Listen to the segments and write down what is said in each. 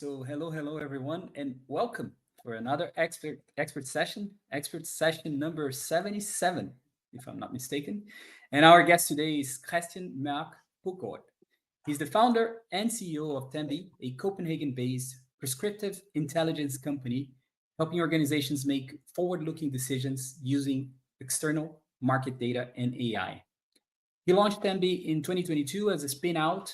So hello everyone, and welcome for another expert session number 77, if I'm not mistaken. And our guest today is Kristian Merck-Pucord. He's the founder and CEO of Tembi, a Copenhagen-based prescriptive intelligence company, helping organizations make forward-looking decisions using external market data and AI. He launched Tembi in 2022 as a spin-out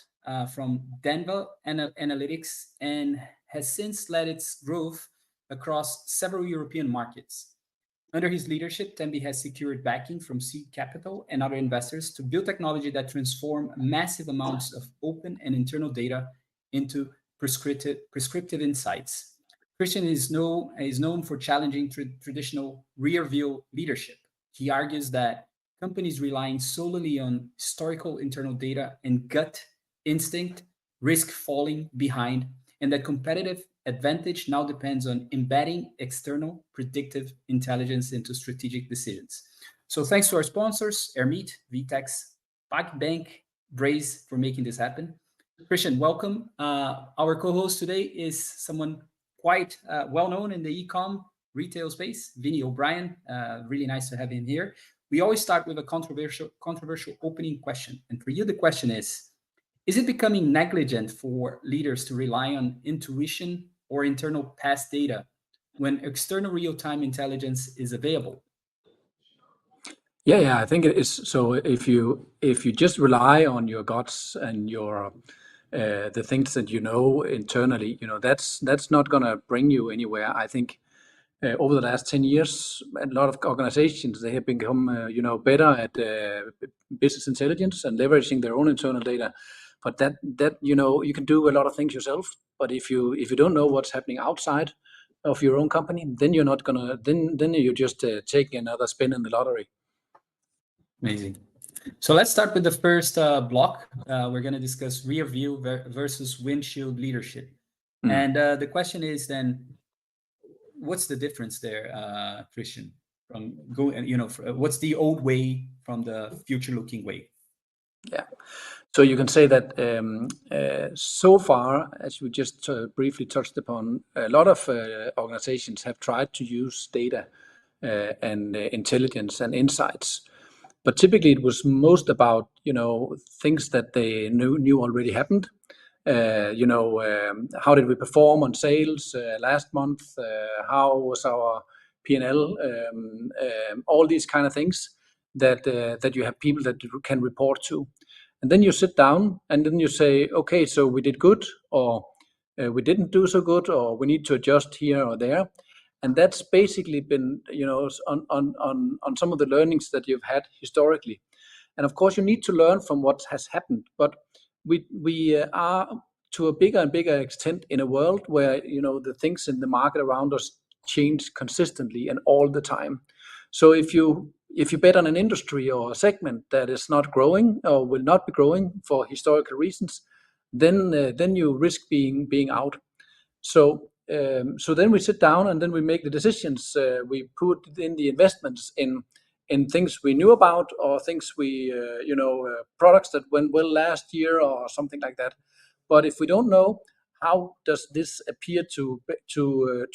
from Denver Analytics and has since led its growth across several European markets. Under his leadership, Tembi has secured backing from seed capital and other investors to build technology that transform massive amounts of open and internal data into prescriptive insights. Kristian is known for challenging traditional ReaView leadership. He argues that companies relying solely on historical internal data and gut instinct risk falling behind, and that competitive advantage now depends on embedding external predictive intelligence into strategic decisions. So thanks to our sponsors, Hermit, Vtex, PagBank, Braze for making this happen. Kristian, welcome. Our co-host today is someone quite well-known in the e-com retail space, Vinny O'Brien. Really nice to have him here. We always start with a controversial opening question. And for you, the question is it becoming negligent for leaders to rely on intuition or internal past data when external real-time intelligence is available? Yeah, I think it is. So if you just rely on your guts and your the things that you know internally, that's not gonna bring you anywhere. I think over the last 10 years, a lot of organizations, they have become better at business intelligence and leveraging their own internal data. But that you can do a lot of things yourself. But if you don't know what's happening outside of your own company, then you're not gonna then you're just taking another spin in the lottery. Amazing. So let's start with the first block. We're going to discuss ReaView versus Windshield leadership. And the question is then, what's the difference there, Kristian? From what's the old way from the future-looking way? Yeah. So you can say that so far, as we just briefly touched upon, a lot of organizations have tried to use data and intelligence and insights. But typically it was most about, things that they knew already happened. How did we perform on sales last month? How was our P&L? All these kind of things that you have people that you can report to. And then you sit down and then you say, okay, so we did good, or we didn't do so good, or we need to adjust here or there. And that's basically been, on some of the learnings that you've had historically. And of course, you need to learn from what has happened. But we are to a bigger and bigger extent in a world where, the things in the market around us change consistently and all the time. So if you bet on an industry or a segment that is not growing or will not be growing for historical reasons, then you risk being out. So then we sit down and then we make the decisions. We put in the investments in things we knew about, or things we products that went well last year or something like that. But if we don't know, how does this appear to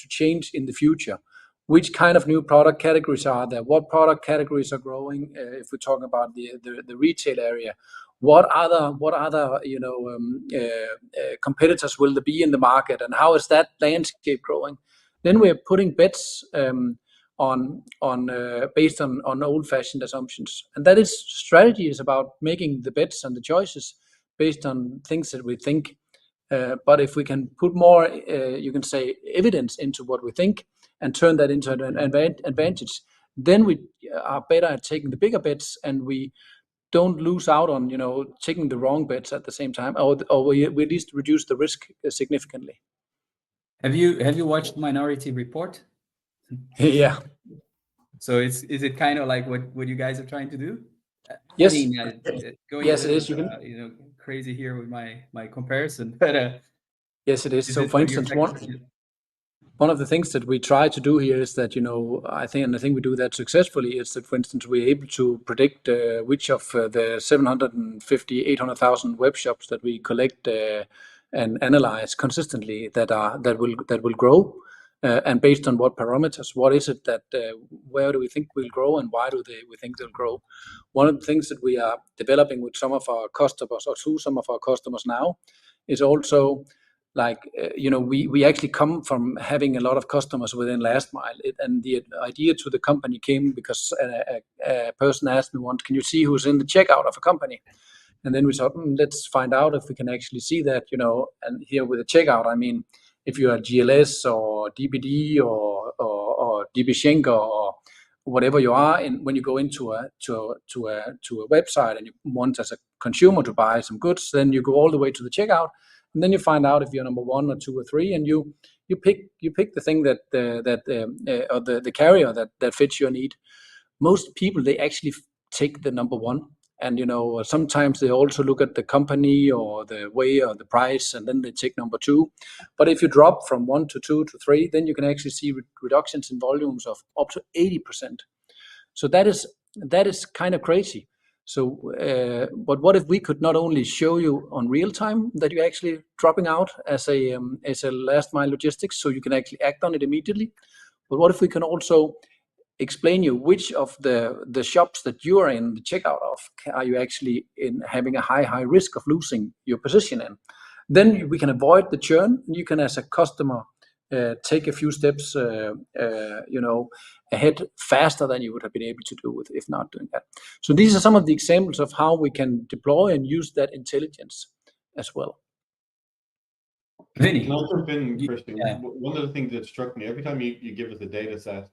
change in the future? Which kind of new product categories are there? What product categories are growing? If we're talking about the retail area, what other competitors will there be in the market, and how is that landscape growing? Then we're putting bets based on old-fashioned assumptions, and that is strategy is about making the bets and the choices based on things that we think. But if we can put more, you can say, evidence into what we think and turn that into an advantage, then we are better at taking the bigger bets, and we don't lose out on taking the wrong bets at the same time, or we at least reduce the risk significantly. Have you watched Minority Report? Yeah. So is it kind of like what you guys are trying to do? Yes. I mean, going yes, it is. You can crazy here with my comparison, but yes, it is. So, for instance, one of the things that we try to do here is that I think we do that successfully. Is that, for instance, we're able to predict which of the 750, 800,000 web shops that we collect and analyze consistently that will grow, and based on what parameters, what is it that where do we think will grow, and why do we think they'll grow. One of the things that we are developing with some of our customers, or to some of our customers now, is also like we actually come from having a lot of customers within last mile, and the idea to the company came because a person asked me once, can you see who's in the checkout of a company? And then we thought, let's find out if we can actually see that, and here with the checkout, I mean, if you are GLS or DPD or DB Schenker or whatever you are, and when you go into a website and you want as a consumer to buy some goods, then you go all the way to the checkout, and then you find out if you're number 1 or 2 or 3, and you pick the thing or the carrier that fits your need. Most people, they actually take the number 1. And sometimes they also look at the company or the way or the price, and then they take number 2. But if you drop from 1 to 2 to 3, then you can actually see reductions in volumes of up to 80%. So that is kind of crazy. So, but what if we could not only show you on real time that you're actually dropping out as a last mile logistics, so you can actually act on it immediately, but what if we can also explain you which of the shops that you are in the checkout of are you actually in having a high risk of losing your position in? Then we can avoid the churn, and you can, as a customer, take a few steps ahead faster than you would have been able to do if not doing that. So these are some of the examples of how we can deploy and use that intelligence as well. Vinny, can I jump in, Kristian? Yeah. One of the things that struck me, every time you give us a data set,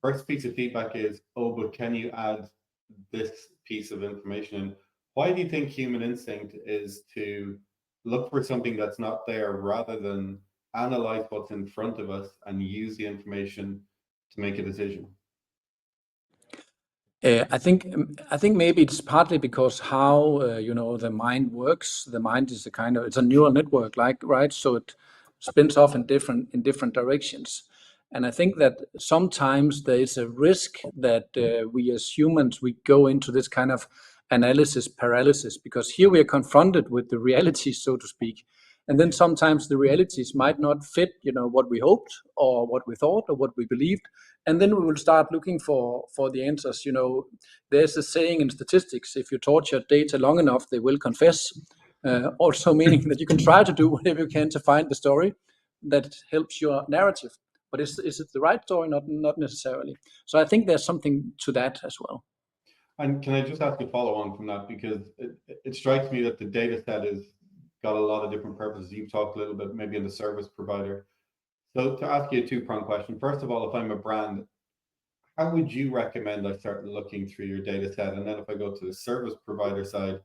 first piece of feedback is, but can you add this piece of information? Why do you think human instinct is to look for something that's not there rather than analyze what's in front of us and use the information to make a decision? I think maybe it's partly because how the mind works. The mind is it's a neural network, right? So it spins off in different directions. And I think that sometimes there is a risk that we as humans, we go into this kind of analysis paralysis, because here we are confronted with the reality, so to speak. And then sometimes the realities might not fit, what we hoped or what we thought or what we believed. And then we will start looking for the answers. There's a saying in statistics, if you torture data long enough, they will confess. Also meaning that you can try to do whatever you can to find the story that helps your narrative. But is it the right story? Not necessarily. So I think there's something to that as well. And can I just ask a follow on from that? Because it strikes me that the data set has got a lot of different purposes. You've talked a little bit maybe on the service provider. So to ask you a two-pronged question, first of all, if I'm a brand, how would you recommend I start looking through your data set? And then if I go to the service provider side,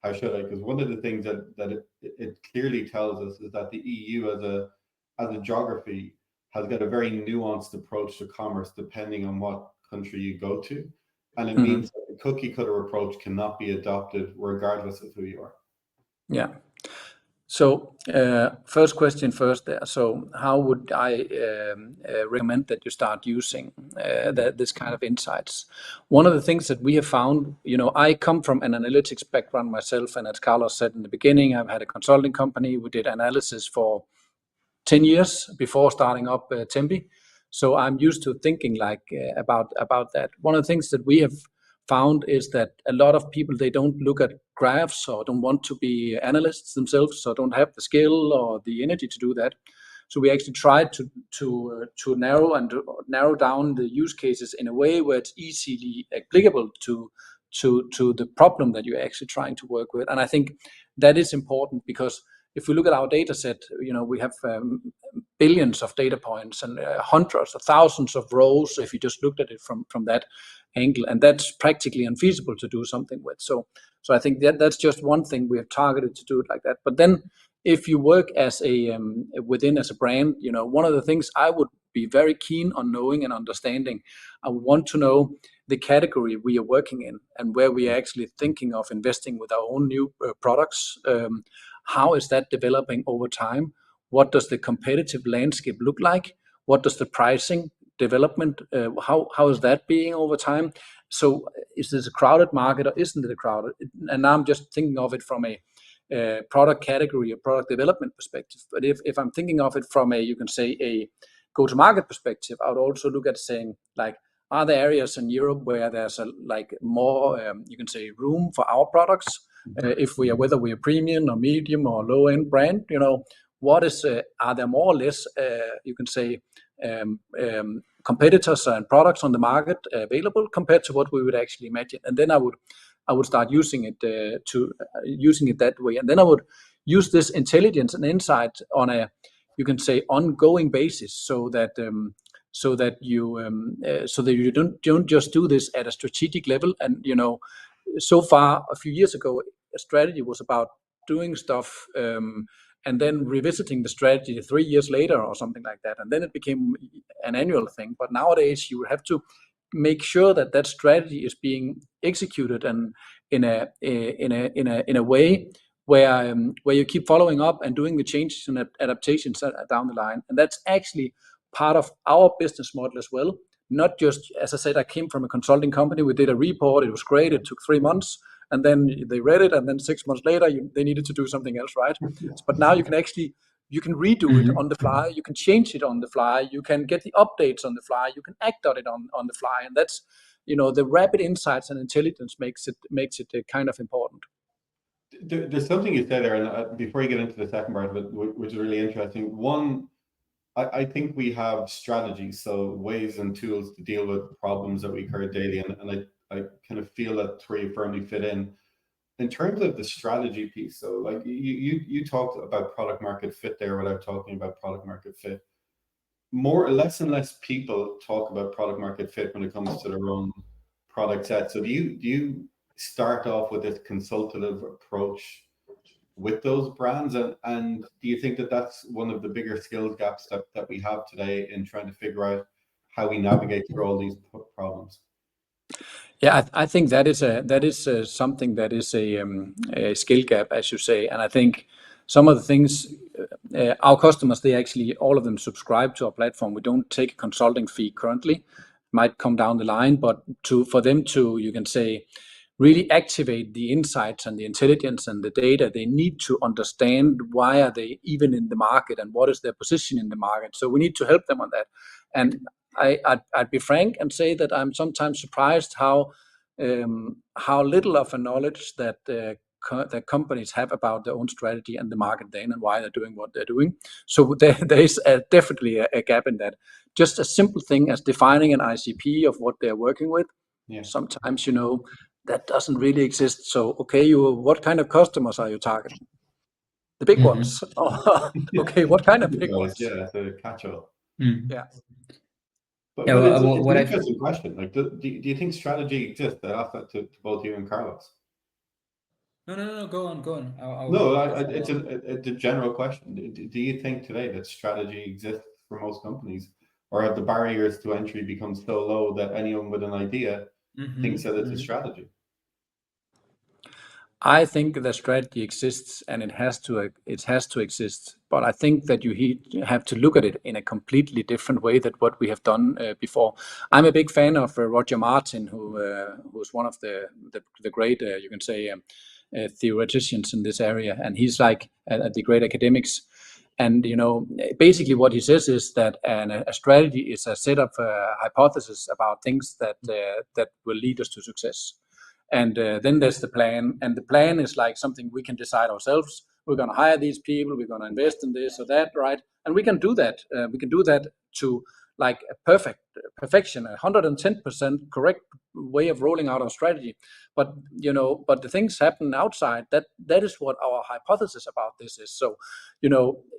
how should I? Because one of the things that it clearly tells us is that the EU as a geography has got a very nuanced approach to commerce depending on what country you go to. And it means that the cookie cutter approach cannot be adopted regardless of who you are. Yeah. So first question first there. So how would I recommend that you start using this kind of insights? One of the things that we have found, I come from an analytics background myself, and as Carlos said in the beginning, I've had a consulting company. We did analysis for 10 years before starting up Tembi. So I'm used to thinking about that. One of the things that we have found is that a lot of people, they don't look at graphs or don't want to be analysts themselves, or don't have the skill or the energy to do that. So we actually tried to narrow down the use cases in a way where it's easily applicable to the problem that you're actually trying to work with. And I think that is important, because if we look at our data set, we have billions of data points and hundreds of thousands of rows if you just looked at it from that angle, and that's practically unfeasible to do something with. So I think that's just one thing we have targeted to do it like that. But then if you work as a brand, one of the things I would be very keen on knowing and understanding, I want to know the category we are working in and where we are actually thinking of investing with our own new products. How is that developing over time? What does the competitive landscape look like? What does the pricing development, how is that being over time? So is this a crowded market or isn't it a crowded? And now I'm just thinking of it from a product category or product development perspective. But if I'm thinking of it from a go-to-market perspective, I would also look at saying, like, are there areas in Europe where there's more room for our products? Whether we are premium or medium or low-end brand, are there more or less competitors and products on the market available compared to what we would actually imagine? And then I would start using it that way, and then I would use this intelligence and insight on a ongoing basis, so that you don't just do this at a strategic level. And so far, a few years ago, a strategy was about doing stuff and then revisiting the strategy 3 years later or something like that, and then it became an annual thing. But nowadays, you have to make sure that strategy is being executed and in a way where you keep following up and doing the changes and adaptations down the line. And that's actually part of our business model as well. Not just, as I said, I came from a consulting company. We did a report. It was great. It took 3 months, and then they read it, and then 6 months later, they needed to do something else, right? But now you can redo it on the fly. You can change it on the fly. You can get the updates on the fly. You can act on it on the fly, and that's the rapid insights and intelligence makes it kind of important. There's something you said there, and before you get into the second part of it, which is really interesting. One, I think we have strategies, so ways and tools to deal with problems that we occur daily, and I kind of feel that where you firmly fit in terms of the strategy piece. So like you talked about product market fit there without talking about product market fit. Less and less people talk about product market fit when it comes to their own product set. So do you start off with this consultative approach with those brands, and do you think that that's one of the bigger skills gaps that we have today in trying to figure out how we navigate through all these problems? Yeah, I think that is something that is a skill gap, as you say, and I think some of the things our customers, they actually all of them subscribe to our platform. We don't take a consulting fee currently. Might come down the line, but for them to really activate the insights and the intelligence and the data, they need to understand why are they even in the market and what is their position in the market. So we need to help them on that. And I'd be frank and say that I'm sometimes surprised how little of a knowledge that companies have about their own strategy and the market then and why they're doing what they're doing. So there is definitely a gap in that. Just a simple thing as defining an ICP of what they're working with. Yeah. Sometimes that doesn't really exist. So okay, what kind of customers are you targeting? The big ones. Okay, what kind of big ones? Yeah, it's a catch-all. Yeah. But it's an interesting question. Like, do you think strategy exists? I asked that to both you and Carlos. No. Go on. It's a general question. Do you think today that strategy exists for most companies, or have the barriers to entry become so low that anyone with an idea thinks that it's a strategy? I think the strategy exists, and it has to exist. But I think that you have to look at it in a completely different way than what we have done before. I'm a big fan of Roger Martin, who's one of the great theoreticians in this area, and he's like at the great academics. And basically what he says is that a strategy is a set of hypotheses about things that will lead us to success. And then there's the plan, and the plan is like something we can decide ourselves. We're going to hire these people, we're going to invest in this or that, right? And we can do that. We can do that to like a perfection, 110% correct way of rolling out our strategy. But the things happen outside. That is what our hypothesis about this is. So,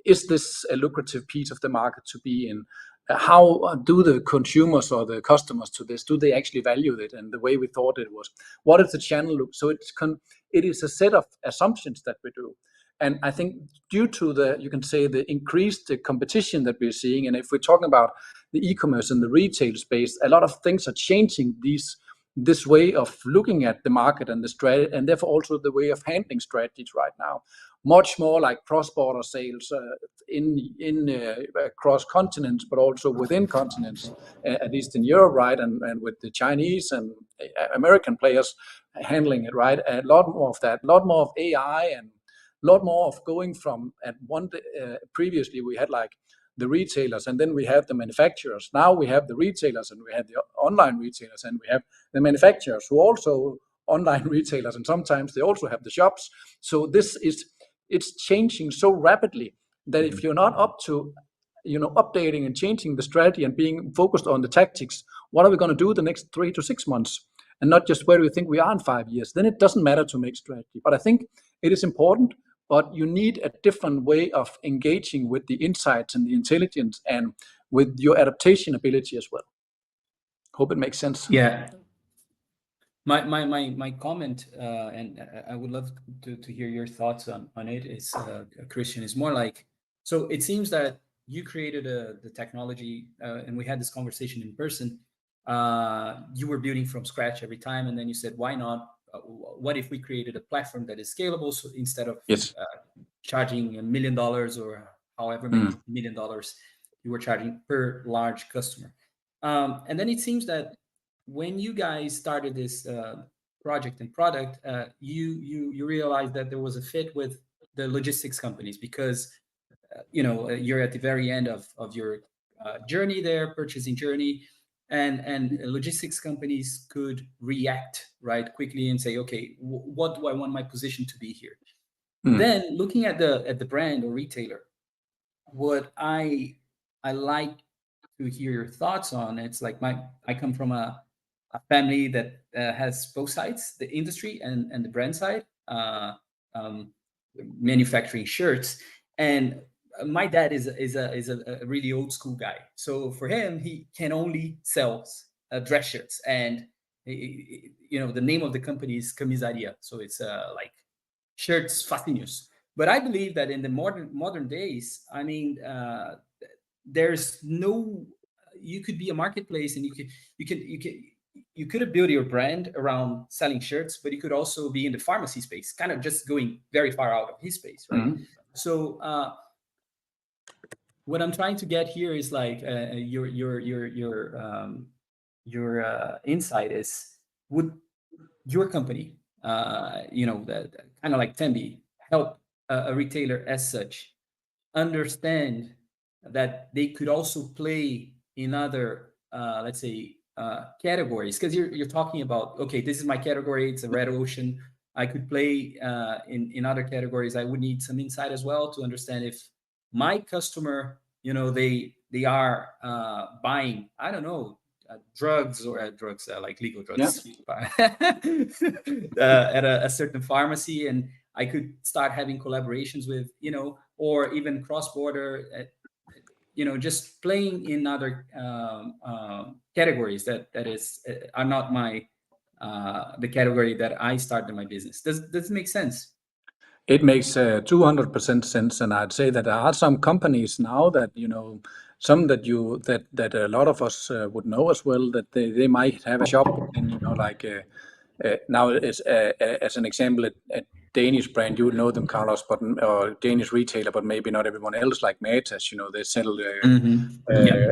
is this a lucrative piece of the market to be in? How do the consumers or the customers to this, do they actually value it and the way we thought it was? What is the channel look? So it is a set of assumptions that we do. And I think due to the increased competition that we're seeing, and if we're talking about the e-commerce and the retail space, a lot of things are changing this way of looking at the market and the strategy, and therefore also the way of handling strategies right now. Much more like cross-border sales across continents, but also within continents, at least in Europe, right? And with the Chinese and American players handling it, right? A lot more of that, a lot more of AI lot more of going from at one previously we had like the retailers, and then we had the manufacturers. Now we have the retailers, and we have the online retailers, and we have the manufacturers who also online retailers, and sometimes they also have the shops. So it's changing so rapidly that if you're not up to updating and changing the strategy and being focused on the tactics, what are we going to do the next 3 to 6 months, and not just where do we think we are in 5 years, then it doesn't matter to make strategy. But I think it is important, but you need a different way of engaging with the insights and the intelligence and with your adaptation ability as well. Hope it makes sense. Yeah. My comment, and I would love to hear your thoughts on it, is, Kristian, is more like, so it seems that you created the technology, and we had this conversation in person. You were building from scratch every time, and then you said, why not? What if we created a platform that is scalable? So instead of charging $1 million or however many $1 million you were charging per large customer. And then it seems that when you guys started this project and product, you realized that there was a fit with the logistics companies, because you're at the very end of your journey there, purchasing journey, and logistics companies could react right quickly and say, okay, what do I want my position to be here? Then looking at the brand or retailer, what I like to hear your thoughts on, it's like I come from a family that has both sides, the industry and the brand side, manufacturing shirts. And my dad is a really old school guy. So for him, he can only sell dress shirts. And, the name of the company is Camisaria. So it's like shirts facinhos. But I believe that in the modern days, I mean, there's no, you could be a marketplace, and you could have built your brand around selling shirts, but you could also be in the pharmacy space, kind of just going very far out of his space, right? So what I'm trying to get here is like your insight is, would your company, that kind of like Tembi, help a retailer as such understand that they could also play in other, let's say, categories? Because you're talking about, okay, this is my category, it's a red ocean. I could play in other categories. I would need some insight as well to understand if my customer, they are buying, I don't know, drugs or drugs, like legal drugs, at a certain pharmacy, and I could start having collaborations with, or even cross-border, just playing in other categories that are not my the category that I started my business. Does it make sense? It makes 200% sense, and I'd say that there are some companies now that some that that a lot of us would know as well, that they might have a shop, and like now it's as an example, a Danish brand, you would know them, Carlos, but or Danish retailer, but maybe not everyone else, like Matas. They sell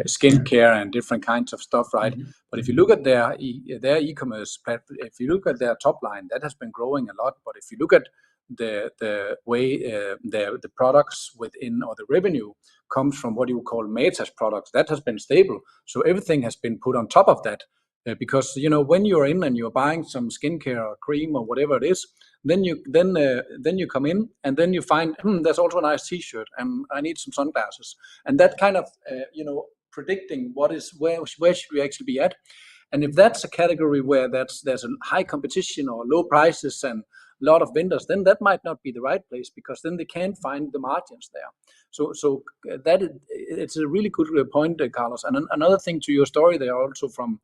skincare and different kinds of stuff, right? But if you look at their e-commerce platform, if you look at their top line, that has been growing a lot. But if you look at the way the products within, or the revenue comes from what you call Matas products, that has been stable. So everything has been put on top of that, because when you're in and you're buying some skincare or cream or whatever it is, then you come in, and then you find there's also a nice t-shirt, and I need some sunglasses, and that kind of predicting where should we actually be at. And if that's a category where there's a high competition or low prices and a lot of vendors, then that might not be the right place, because then they can't find the margins there. So it's a really good point, Carlos. And another thing to your story there, also from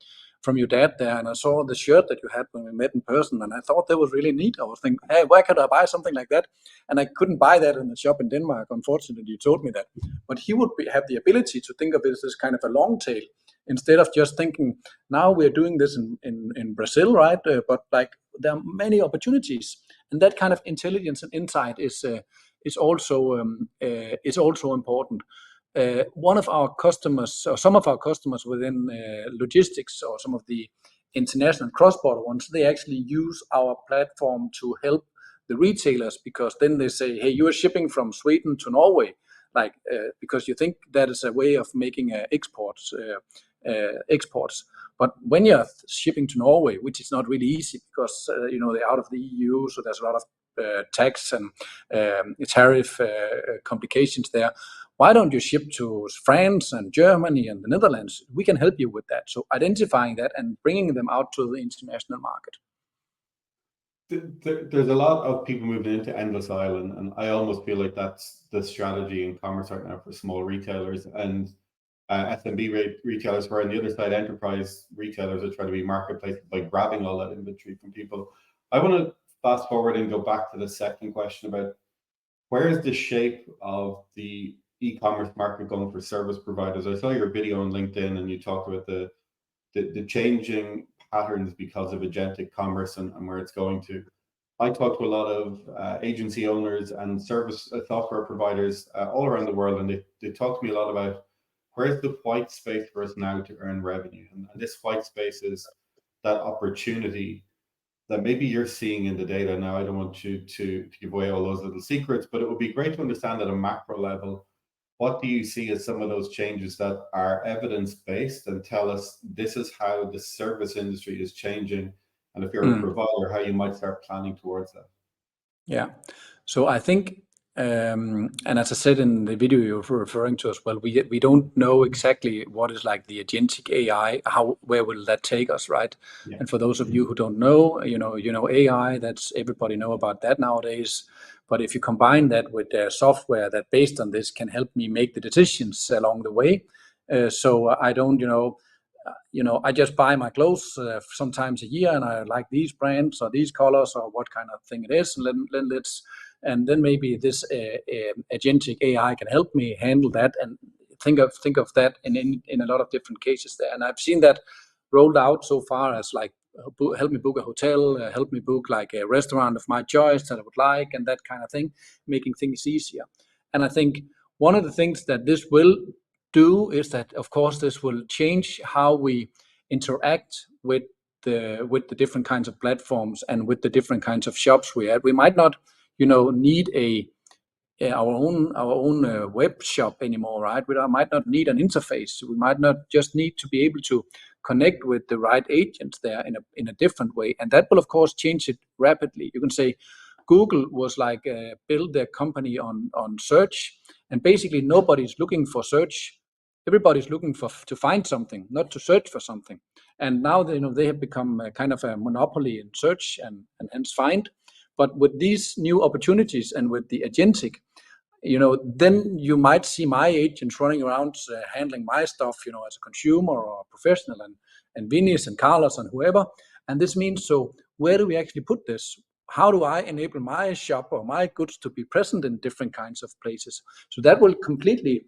your dad there, and I saw the shirt that you had when we met in person, and I thought that was really neat. I was thinking, hey, where could I buy something like that? And I couldn't buy that in the shop in Denmark, unfortunately. You told me that, but he would have the ability to think of it as kind of a long tail, instead of just thinking, now we're doing this in Brazil, right? But like, there are many opportunities, and that kind of intelligence and insight is also important. One of our customers, or some of our customers within logistics, or some of the international cross-border ones, they actually use our platform to help the retailers, because then they say, hey, you are shipping from Sweden to Norway, because you think that is a way of making exports. But when you're shipping to Norway, which is not really easy because they're out of the EU, so there's a lot of tax and tariff complications there. Why don't you ship to France and Germany and the Netherlands? We can help you with that. So identifying that and bringing them out to the international market. There's a lot of people moving into endless aisle, and I almost feel like that's the strategy in commerce right now for small retailers and SMB retailers, where on the other side, enterprise retailers are trying to be marketplaces by grabbing all that inventory from people. I want to fast forward and go back to the second question about where is the shape of the e-commerce market going for service providers. I saw your video on LinkedIn and you talked about the changing patterns because of agentic commerce and where it's going to. I talk to a lot of agency owners and service software providers all around the world, and they talk to me a lot about where's the white space for us now to earn revenue. And this white space is that opportunity that maybe you're seeing in the data. Now, I don't want you to give away all those little secrets, but it would be great to understand at a macro level, what do you see as some of those changes that are evidence-based and tell us this is how the service industry is changing, and if you're a provider, how you might start planning towards that? Yeah, so I think, and as I said in the video you're referring to as well, we don't know exactly what is like the agentic AI, where will that take us, right? Yeah. And for those of you who don't know, you know AI, that's everybody know about that nowadays. But if you combine that with software that based on this can help me make the decisions along the way, so I don't, I just buy my clothes sometimes a year, and I like these brands or these colors or what kind of thing it is, and then maybe this agentic AI can help me handle that and think of that in a lot of different cases there. And I've seen that rolled out so far as like help me book a hotel, help me book like a restaurant of my choice that I would like, and that kind of thing, making things easier. And I think one of the things that this will do is that, of course, this will change how we interact with the different kinds of platforms and with the different kinds of shops we have. We might not, need our own web shop anymore, right? We might not need an interface. We might not just need to be able to connect with the right agents there in a different way, and that will of course change it rapidly. You can say Google was like build their company on search, and basically nobody's looking for search. Everybody's looking to find something, not to search for something. And now they have become kind of a monopoly in search and hence find. But with these new opportunities and with the agentic, then you might see my agents running around handling my stuff, as a consumer or a professional, and Vinny's and Carlos and whoever. And this means, so where do we actually put this? How do I enable my shop or my goods to be present in different kinds of places? So that will completely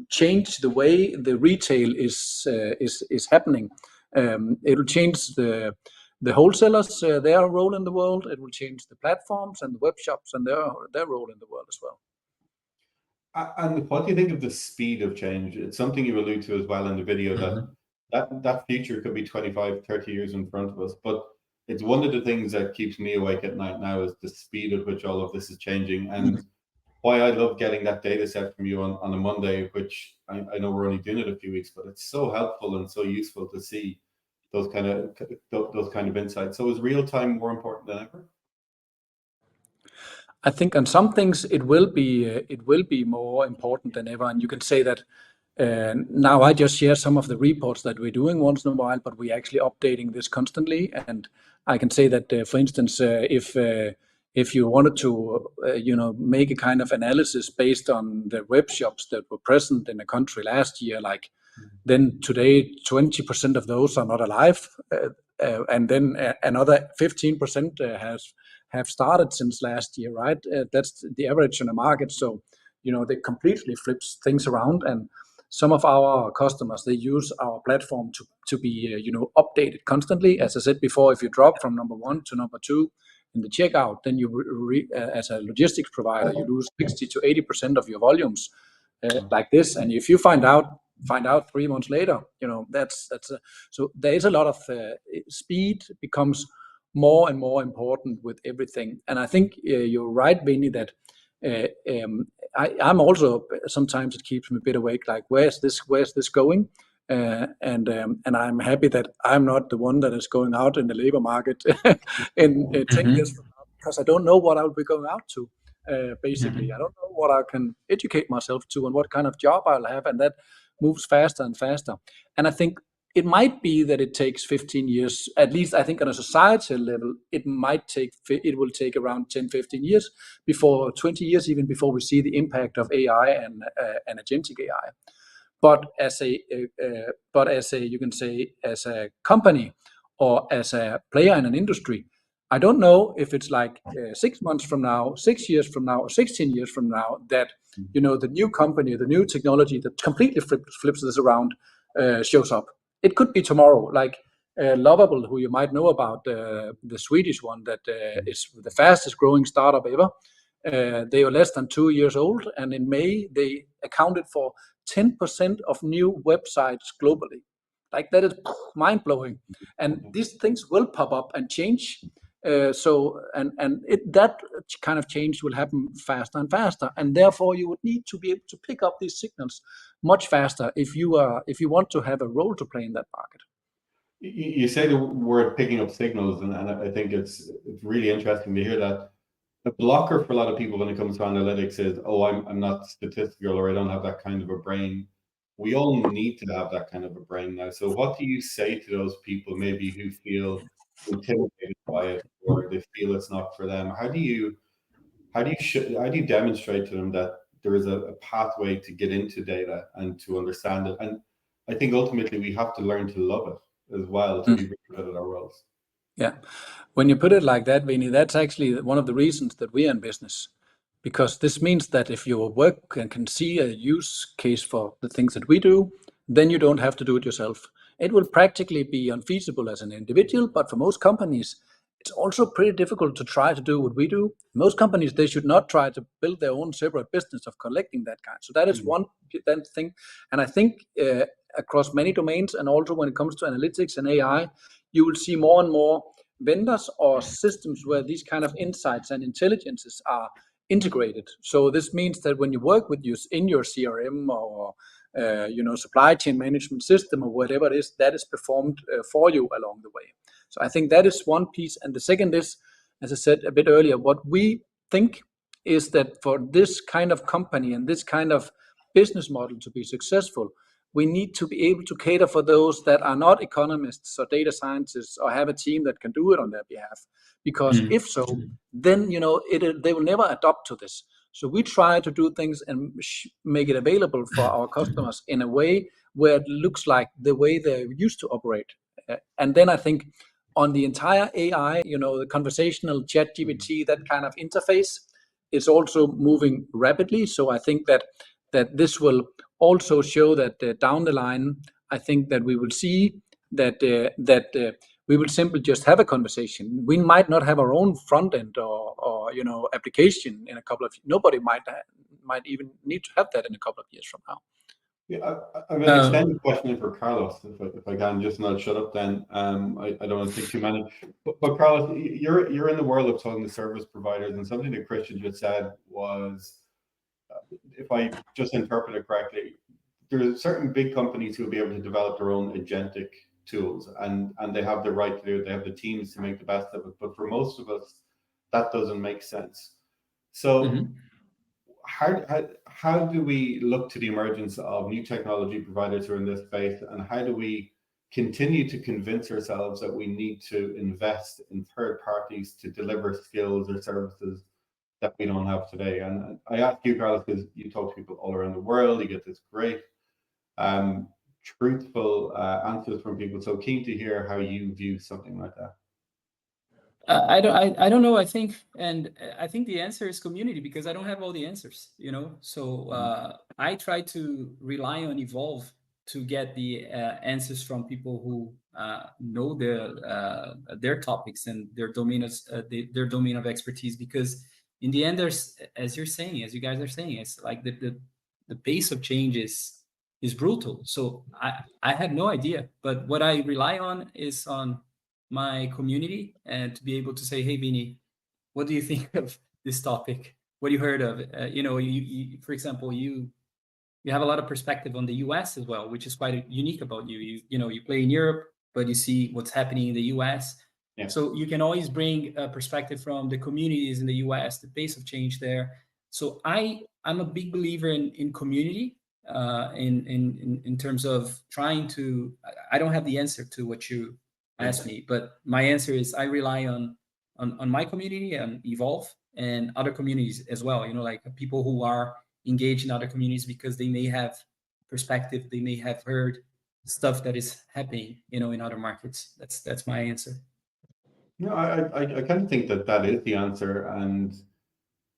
change the way the retail is happening. It'll change the wholesalers, their role in the world. It will change the platforms and the web shops and their role in the world as well. And what do you think of the speed of change? It's something you allude to as well in the video, that future could be 25, 30 years in front of us. But it's one of the things that keeps me awake at night now is the speed at which all of this is changing. And why I love getting that data set from you on a Monday, which I know we're only doing it a few weeks, but it's so helpful and so useful to see those kind of insights. So is real time more important than ever? I think on some things it will be more important than ever, and you can say that now I just share some of the reports that we're doing once in a while, but we're actually updating this constantly. And I can say that, for instance, if you wanted to, make a kind of analysis based on the web shops that were present in a country last year, then today 20% of those are not alive, and then another 15% have started since last year, right? That's the average in the market. So, they completely flips things around, and some of our customers, they use our platform to be, updated constantly. As I said before, if you drop from number 1 to number 2 in the checkout, then you, as a logistics provider, you lose 60 to 80% of your volumes like this. And if you find out 3 months later, so there is a lot of speed becomes more and more important with everything. And I think you're right, Vinny, that I'm also, sometimes it keeps me a bit awake, like where's this going? And I'm happy that I'm not the one that is going out in the labor market in 10 years from now, because I don't know what I'll be going out to. Basically, I don't know what I can educate myself to and what kind of job I'll have, and that moves faster and faster. And I think it might be that it takes 15 years, at least I think on a societal level, it will take around 10, 15 years, before 20 years, even before we see the impact of AI and agentic AI. But as a you can say, as a company or as a player in an industry, I don't know if it's like 6 months from now, 6 years from now, or 16 years from now that the new company, the new technology that completely flips this around shows up. It could be tomorrow, like Lovable, who you might know about, the Swedish one that is the fastest growing startup ever. They were less than 2 years old, and in May they accounted for 10% of new websites globally. Like, that is mind blowing, and these things will pop up and change. That kind of change will happen faster and faster, and therefore you would need to be able to pick up these signals much faster if you want to have a role to play in that market. You say the word picking up signals, and I think it's really interesting to hear that. The blocker for a lot of people when it comes to analytics is, oh, I'm not statistical, or I don't have that kind of a brain. We all need to have that kind of a brain now. So what do you say to those people maybe who feel intimidated by it, or they feel it's not for them? How do you demonstrate to them that there is a pathway to get into data and to understand it? And I think ultimately we have to learn to love it as well to be really good at our roles. Yeah. When you put it like that, Vinny, that's actually one of the reasons that we are in business. Because this means that if your work can see a use case for the things that we do, then you don't have to do it yourself. It will practically be unfeasible as an individual, but for most companies, it's also pretty difficult to try to do what we do. Most companies, they should not try to build their own separate business of collecting that kind. So that is one thing. And I think across many domains, and also when it comes to analytics and AI, you will see more and more vendors or systems where these kind of insights and intelligences are integrated. So this means that when you work with in your CRM or supply chain management system or whatever it is, that is performed for you along the way. So I think that is one piece. And the second is, as I said a bit earlier, what we think is that for this kind of company and this kind of business model to be successful, we need to be able to cater for those that are not economists or data scientists or have a team that can do it on their behalf. Because if so, then they will never adopt to this. So we try to do things and make it available for our customers in a way where it looks like the way they're used to operate. And then I think on the entire AI, the conversational ChatGPT, that kind of interface is also moving rapidly. So I think that this will also show that down the line, I think that we will see that we will simply just have a conversation. We might not have our own front end or application in a couple of. Nobody might even need to have that in a couple of years from now. Yeah, I'm going to extend the question for Carlos, if I can, just not shut up then. I don't want to take too many. But Carlos, you're in the world of talking to service providers, and something that Kristian just said was, if I just interpret it correctly, there are certain big companies who will be able to develop their own agentic tools, and they have the right to do it. They have the teams to make the best of it. But for most of us, that doesn't make sense. So how do we look to the emergence of new technology providers who are in this space, and how do we continue to convince ourselves that we need to invest in third parties to deliver skills or services that we don't have today? And I ask you, Carlos, because you talk to people all around the world, you get this great truthful answers from people. So keen to hear how you view something like that. I don't know. I think the answer is community, because I don't have all the answers, So I try to rely on Evolve to get the answers from people who know their topics and their domain of expertise. Because in the end, there's, as you guys are saying, it's like the pace of change is brutal. So I had no idea, but what I rely on is on my community and to be able to say, hey, Vini, what do you think of this topic? What you heard of? You for example, you have a lot of perspective on the US as well, which is quite unique about you. You play in Europe, but you see what's happening in the US. Yeah. So you can always bring a perspective from the communities in the US, the pace of change there. So I'm a big believer in community, in terms of trying to. I don't have the answer to what you asked me, but my answer is I rely on my community and Evolve and other communities as well. Like people who are engaged in other communities because they may have perspective, they may have heard stuff that is happening, in other markets. That's my answer. No, I kind of think that is the answer, and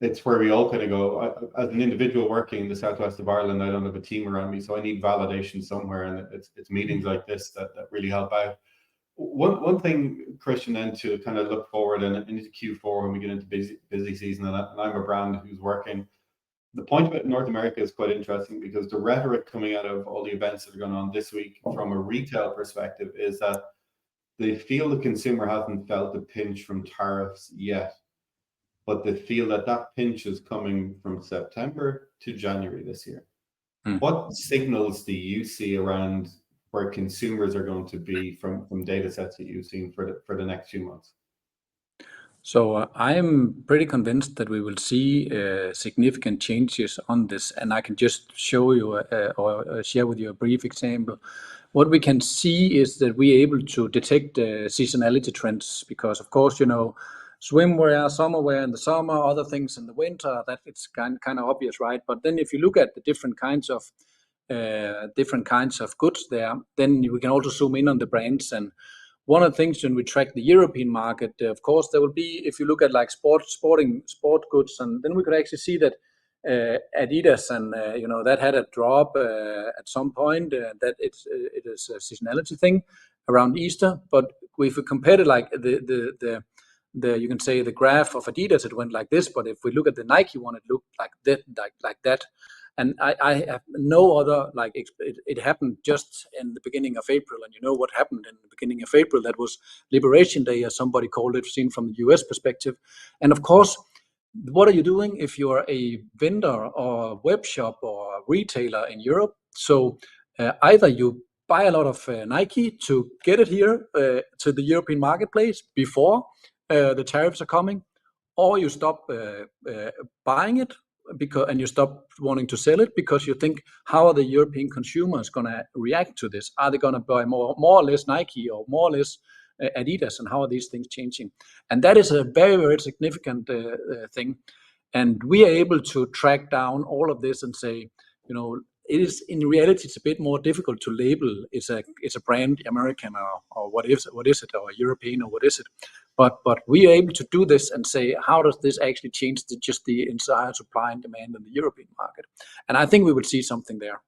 it's where we all kind of go. As an individual working in the southwest of Ireland, I don't have a team around me, so I need validation somewhere, and it's meetings like this that really help out. One thing, Kristian, then to kind of look forward and into Q4 when we get into busy season, and I'm a brand who's working. The point about North America is quite interesting because the rhetoric coming out of all the events that are going on this week from a retail perspective is that they feel the consumer hasn't felt the pinch from tariffs yet, but they feel that pinch is coming from September to January this year. What signals do you see around where consumers are going to be from data sets that you've seen for the next few months? So I'm pretty convinced that we will see significant changes on this, and I can just show you or share with you a brief example. What we can see is that we're able to detect seasonality trends because, of course, swimwear, summerwear in the summer, other things in the winter. That it's kind of obvious, right? But then if you look at the different kinds of goods there, then we can also zoom in on the brands. And one of the things when we track the European market, of course, there will be, if you look at like sport goods, and then we could actually see that Adidas and that had a drop at some point. That it is a seasonality thing around Easter. But if we compare it like the you can say the graph of Adidas, it went like this. But if we look at the Nike one, it looked like that. And I have no other, like, it happened just in the beginning of April. And you know what happened in the beginning of April? That was Liberation Day, as somebody called it, seen from the US perspective. And of course, what are you doing if you're a vendor or a web shop or a retailer in Europe? So either you buy a lot of Nike to get it here to the European marketplace before the tariffs are coming, or you stop buying it and you stop wanting to sell it because you think, how are the European consumers going to react to this? Are they going to buy more or less Nike or more or less Adidas, and how are these things changing? And that is a very, very significant thing. And we are able to track down all of this and say, it is, in reality, it's a bit more difficult to label. It's a brand, American or what is it, or European, or what is it? But we are able to do this and say, how does this actually change just the entire supply and demand in the European market? And I think we would see something there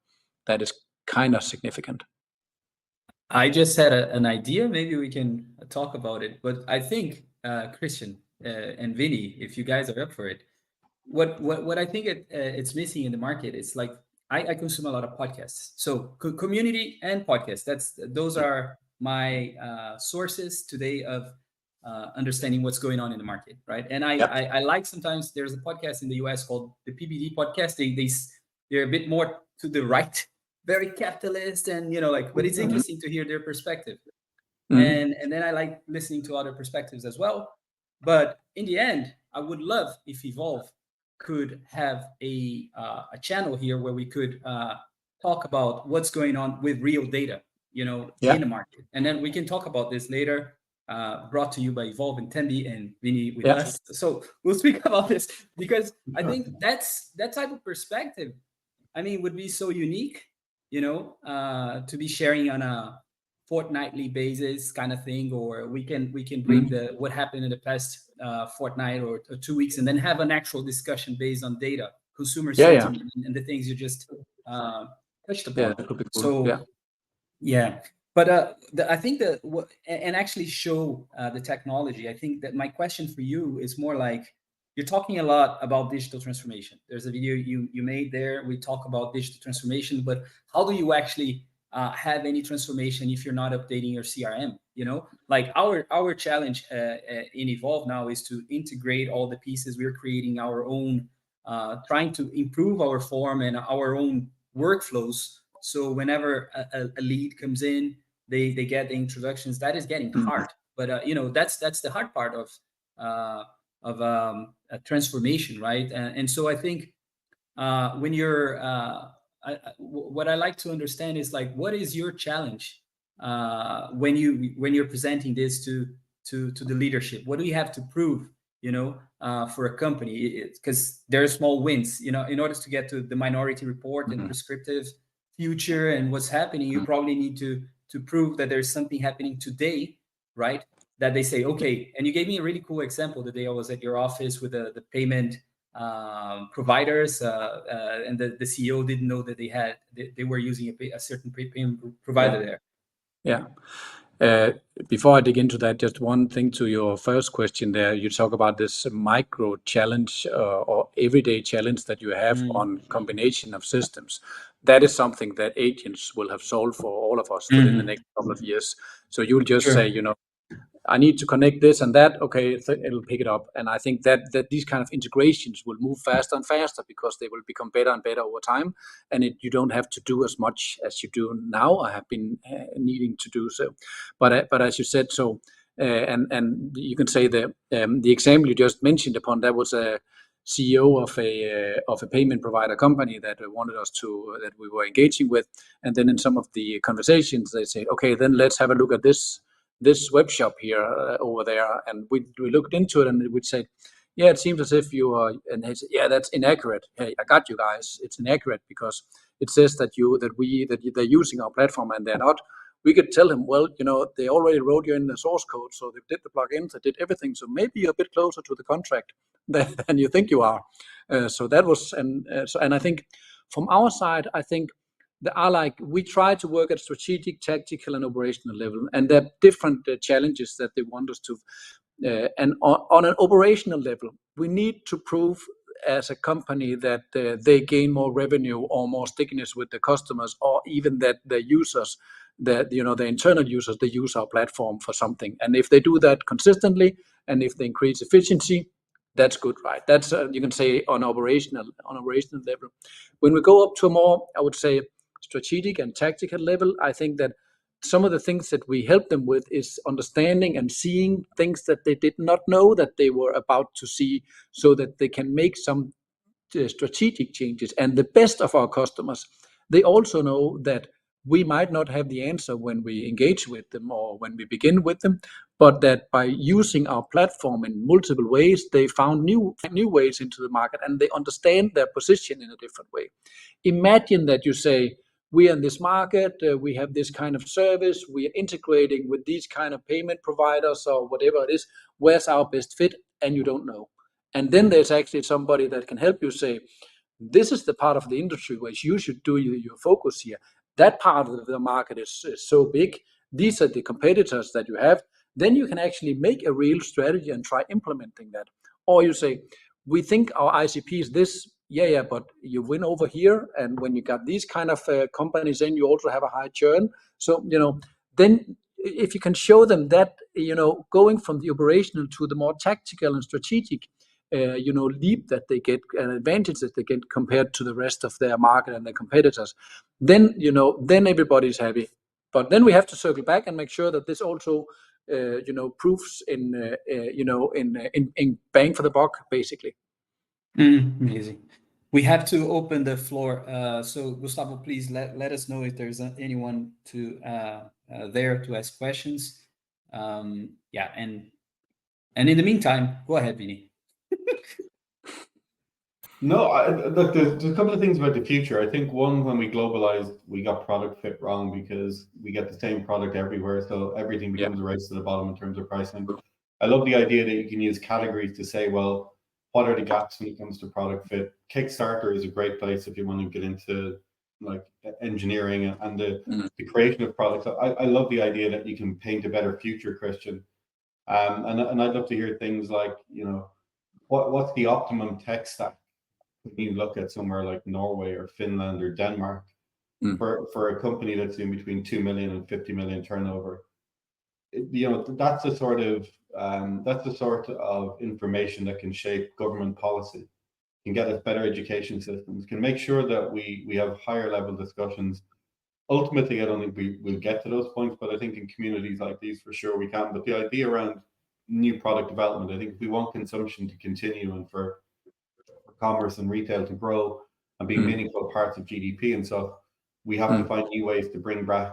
that is kind of significant. I just had an idea. Maybe we can talk about it. But I think, Kristian and Vinny, if you guys are up for it, what I think it's missing in the market is like, I consume a lot of podcasts. So community and podcasts, those are my sources today of understanding what's going on in the market, right? And I like, sometimes there's a podcast in the US called the PBD podcast. They're a bit more to the right, very capitalist, and but it's interesting to hear their perspective. And then I like listening to other perspectives as well. But in the end, I would love if Evolve could have a channel here where we could talk about what's going on with real data, in the market. And then we can talk about this later, brought to you by Evolve and Tembi and Vinny with us. So we'll speak about this because I think that type of perspective, would be so unique, to be sharing on a fortnightly basis kind of thing, or we can bring what happened in the past fortnight or 2 weeks, and then have an actual discussion based on data, consumer sentiment, and the things you just touched upon. That could be cool. So but I think and actually show the technology. I think that my question for you is more like, you're talking a lot about digital transformation. There's a video you made there. We talk about digital transformation, but how do you actually have any transformation if you're not updating your CRM. Like our challenge in Evolve now is to integrate all the pieces. We're creating our own, trying to improve our form and our own workflows. So whenever a lead comes in, they get the introductions. That is getting hard, but that's the hard part of a transformation, right? And so I think when you're what I like to understand is like, what is your challenge when you're presenting this to the leadership? What do you have to prove, for a company? Because there are small wins, in order to get to the Minority Report and Prescriptive future and what's happening. You probably need to prove that there's something happening today, right? That they say, okay. And you gave me a really cool example the day I was at your office with the payment providers, and the CEO didn't know that they were using a certain payment provider there. Yeah. Before I dig into that, just one thing to your first question there. You talk about this micro challenge or everyday challenge that you have on combination of systems. That is something that agents will have solved for all of us within the next couple of years. So you'll just say, I need to connect this and that. Okay, it'll pick it up. And I think that these kind of integrations will move faster and faster because they will become better and better over time. And you don't have to do as much as you do now. I have been needing to do so. But as you said, so and you can say the example you just mentioned upon, that was a CEO of a payment provider company that wanted us to, that we were engaging with. And then in some of the conversations, they said, okay, then let's have a look at this web shop here over there. And we looked into it, and it would say, yeah, it seems as if you are, and they said, yeah, that's inaccurate. Hey, I got you guys. It's inaccurate because it says that they're using our platform and they're not. We could tell him, well, they already wrote you in the source code, so they did the plugins, they did everything. So maybe you're a bit closer to the contract than you think you are. So that was, and I think from our side, I think we try to work at strategic, tactical, and operational level, and there are different challenges that they want us to. And on an operational level, we need to prove as a company that they gain more revenue or more stickiness with the customers, or even that the users, the internal users, they use our platform for something. And if they do that consistently, and if they increase efficiency, that's good, right? That's you can say on operational level. When we go up to a more, I would say, strategic and tactical level, I think that some of the things that we help them with is understanding and seeing things that they did not know that they were about to see, so that they can make some strategic changes. And the best of our customers, they also know that we might not have the answer when we engage with them or when we begin with them, but that by using our platform in multiple ways, they found new ways into the market, and they understand their position in a different way. Imagine that you say, we are in this market, we have this kind of service, we are integrating with these kind of payment providers or whatever it is, where's our best fit? And you don't know. And then there's actually somebody that can help you say, this is the part of the industry where you should do your focus here. That part of the market is so big. These are the competitors that you have. Then you can actually make a real strategy and try implementing that. Or you say, we think our ICP is this, yeah, but you win over here. And when you got these kind of companies, then you also have a high churn. So, then if you can show them that, going from the operational to the more tactical and strategic, leap that they get, an advantage that they get compared to the rest of their market and their competitors, then everybody's happy. But then we have to circle back and make sure that this also, proofs in bang for the buck, basically. Amazing. We have to open the floor. So Gustavo, please let us know if there's anyone there to ask questions. And in the meantime, go ahead, Vinny. No, look, there's a couple of things about the future. I think one, when we globalized, we got product fit wrong because we get the same product everywhere, so everything becomes a race to the bottom in terms of pricing. I love the idea that you can use categories to say, well, what are the gaps when it comes to product fit? Kickstarter is a great place if you want to get into like engineering and the creation of products. I love the idea that you can paint a better future, Kristian. And I'd love to hear things like, what's the optimum tech stack when you look at somewhere like Norway or Finland or Denmark? for a company that's in between 2 million and 50 million turnover. That's the sort of information that can shape government policy, can get us better education systems, can make sure that we have higher level discussions. Ultimately, I don't think we'll get to those points, but I think in communities like these, for sure we can. But the idea around new product development, I think if we want consumption to continue and for commerce and retail to grow and be meaningful parts of GDP and stuff, we have to find new ways to bring back